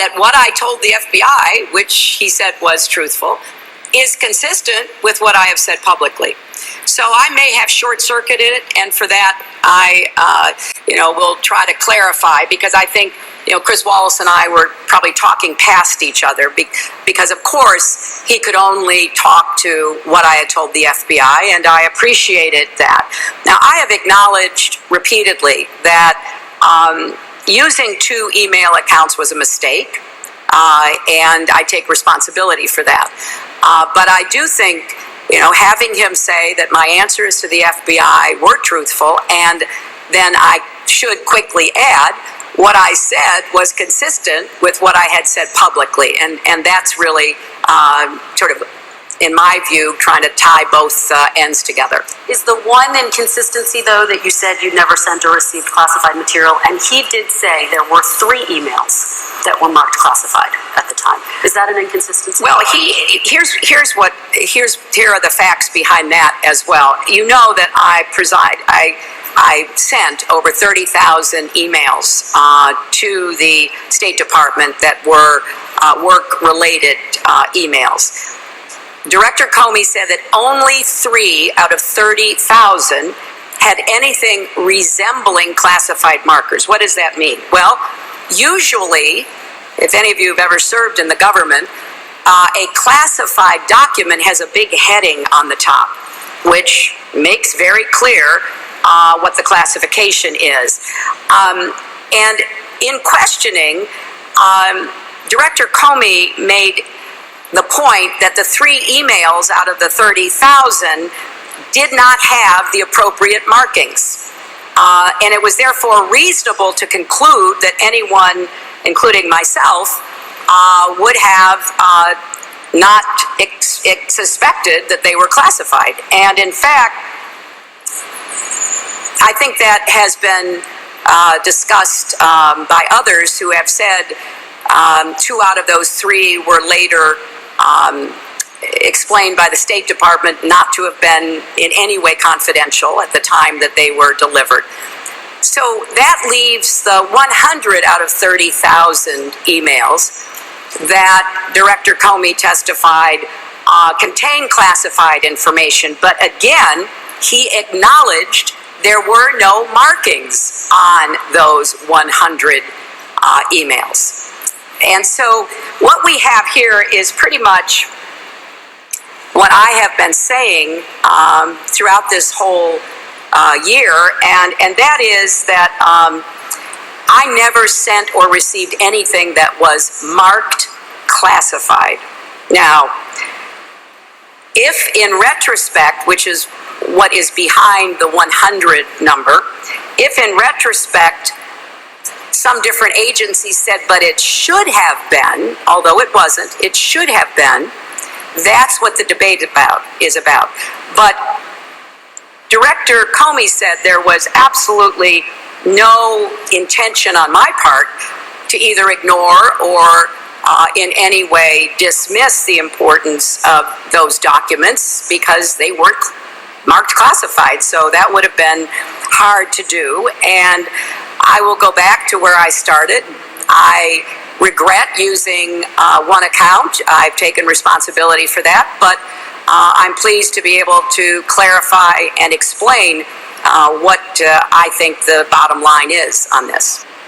that what I told the FBI, which he said was truthful, is consistent with what I have said publicly. So I may have short-circuited it, and for that I, will try to clarify, because I think, Chris Wallace and I were probably talking past each other, because of course he could only talk to what I had told the FBI, and I appreciated that. Now, I have acknowledged repeatedly that using 2 email accounts was a mistake, and I take responsibility for that. But I do think, having him say that my answers to the FBI were truthful, and then I should quickly add what I said was consistent with what I had said publicly, and that's really sort of, in my view, trying to tie both ends together. Is the one inconsistency, though, that you said you never sent or received classified material, and he did say there were 3 emails that were marked classified at the time. Is that an inconsistency? Well, here are the facts behind that as well. You know that I sent over 30,000 emails to the State Department that were work-related emails. Director Comey said that only 3 out of 30,000 had anything resembling classified markers. What does that mean? Well, usually, if any of you have ever served in the government, a classified document has a big heading on the top, which makes very clear what the classification is. And in questioning, Director Comey made the point that the 3 emails out of the 30,000 did not have the appropriate markings. And it was therefore reasonable to conclude that anyone, including myself, would have not suspected that they were classified. And in fact, I think that has been discussed by others who have said 2 out of those 3 were later explained by the State Department not to have been in any way confidential at the time that they were delivered. So that leaves the 100 out of 30,000 emails that Director Comey testified contained classified information. But again, he acknowledged there were no markings on those 100 emails. And so what we have here is pretty much what I have been saying throughout this whole year, and that is that I never sent or received anything that was marked classified. Now, if in retrospect, which is what is behind the 100 number, if in retrospect some different agencies said, but it should have been, although it wasn't, it should have been, that's what the debate is about. But Director Comey said there was absolutely no intention on my part to either ignore or in any way dismiss the importance of those documents because they weren't marked classified. So that would have been hard to do. And I will go back to where I started. I regret using one account. I've taken responsibility for that, but I'm pleased to be able to clarify and explain what I think the bottom line is on this.